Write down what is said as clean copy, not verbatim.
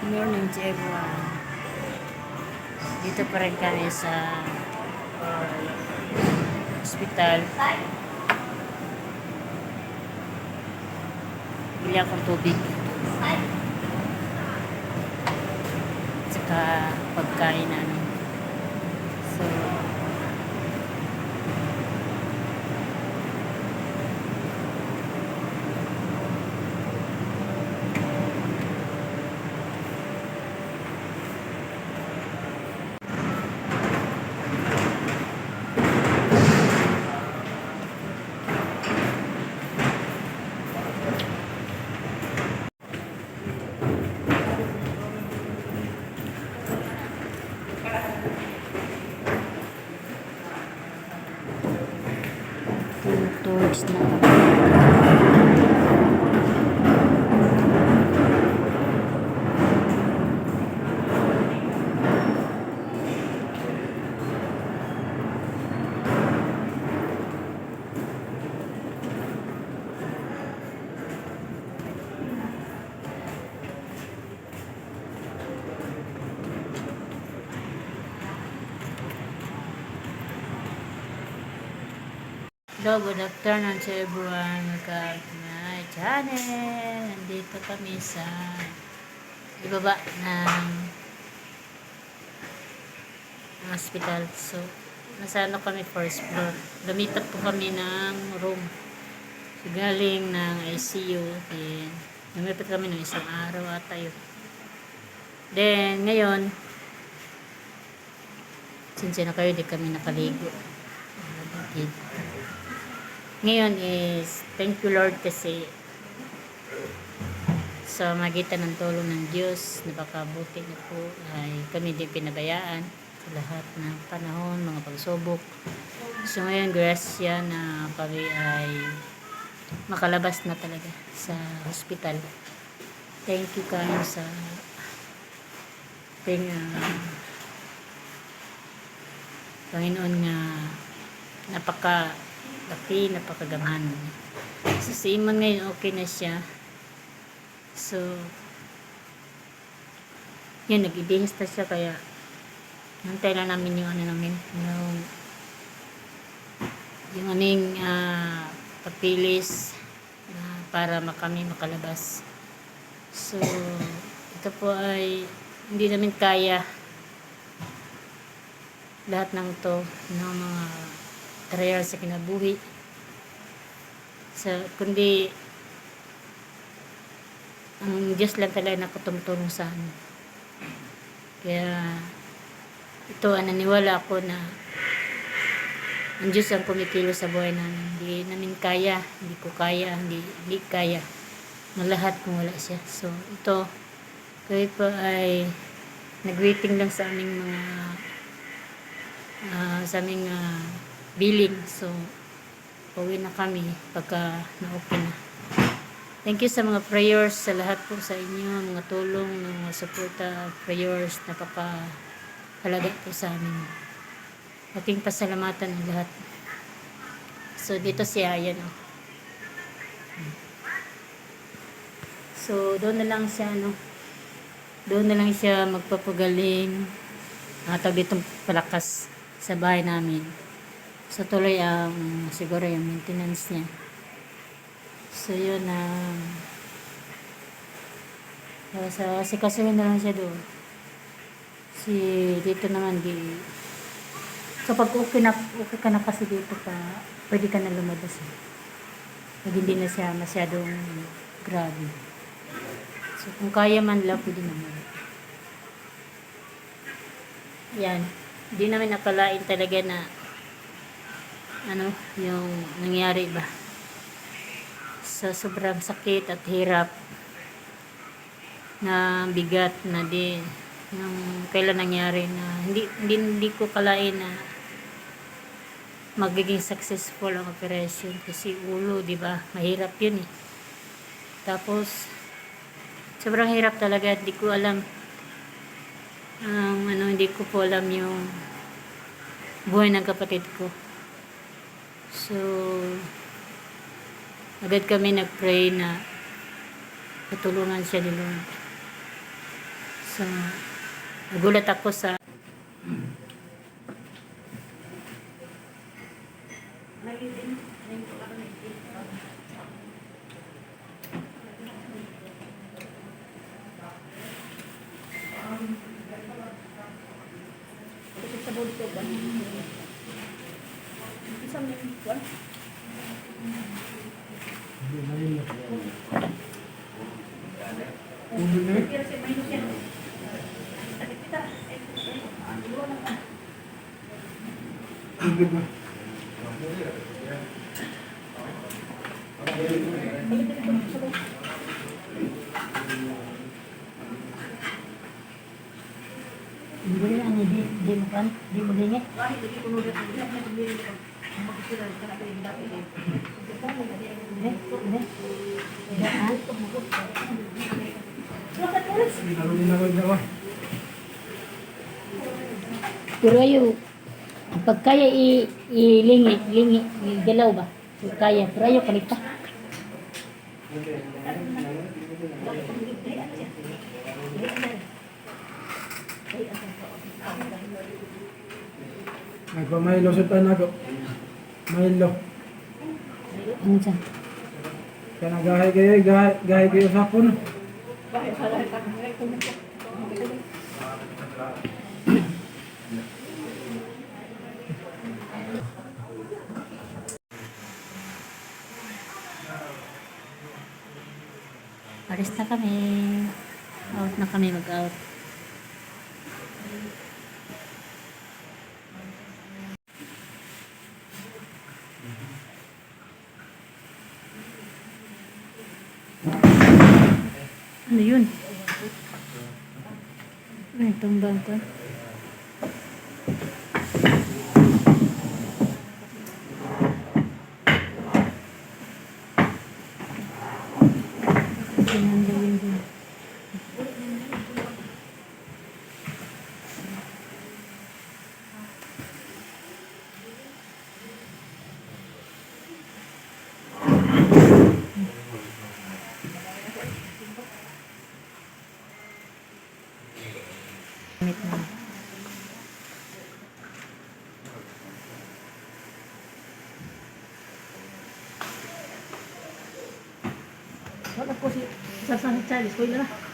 Morning to everyone. Dito pa rin kami sa ospital. Bili akong tubig. At saka pagkain namin. So, towards na kami. Hello, good afternoon to everyone. Welcome to my channel. Nandito kami sa ibaba ng hospital. So, nasa ano kami, first floor. Lumipat po kami ng room. So, galing ng ICU. Then, lumipat kami ng isang araw ata yun. Then, ngayon, sinsya na kayo, di kami nakaligo. Ngayon is, thank you Lord kasi sa magitan ng tulong ng Diyos, napakabuti na po ay kami din pinabayaan sa lahat ng panahon, mga pagsubok. So ngayon, grasya na kami ay makalabas na talaga sa hospital. Thank you kayo sa Panginoon nga napaka-laki, napakagamahan. So si Iman ngayon okay na siya. So yun, nag-ibihis na siya kaya nantay lang namin yung yung aming papilis para kami makalabas. So ito po ay hindi namin kaya lahat ng to ng mga trial sa kinabuhi kundi ang Diyos lang talaga nakatulong sa amin. Kaya ito, naniniwala ako na ang Diyos ang kumikilos sa buhay namin. Hindi namin kaya, hindi ko kaya, hindi kaya ng lahat kung wala siya. So ito, kayo po ay nag-waiting lang sa aming mga billing. So pauwi na kami pagka na-open na. Thank you sa mga prayers, sa lahat po sa inyo, mga tulong, mga suporta, prayers, napaka-halaga po sa amin. Ating pasalamatan ng lahat. So dito si Ayan. So doon na lang siya magpapagaling tawag ditong palakas sa bahay namin. So tuloy ang siguro yung maintenance niya. So yun kasuhin na lang siya doon. Dito naman kapag okay ka na kasi dito pwede ka na lumabas. Pag hindi na siya masyadong grabe. So kung kaya man lang, pwede naman. Yan. Hindi namin nakalain talaga na yung nangyari ba. Sa sobrang sakit at hirap na bigat na din nung kailan nangyari na hindi ko kalain na magiging successful ang operation kasi ulo, di ba? Mahirap yun eh. Tapos sobrang hirap talaga, hindi ko alam hindi ko po alam yung buhay ng kapatid ko. So agad kami nag-pray na tutulungan siya ni Lord. So, nagulat ako sa di mo lingit. Pero ayo, pag kaya lingi, galaw ba? Pag kaya, pero ayo palit pa. Nagpamahilo sa tanag. Mahilo. Ano siya? Kana gahay kayo sa puno. Alis na kami. Out na kami, mag-out. Ano yun? Ay, tumbang to. Sinandawin din. Gamit na. Wala po si Sasang Charles. Kuya na.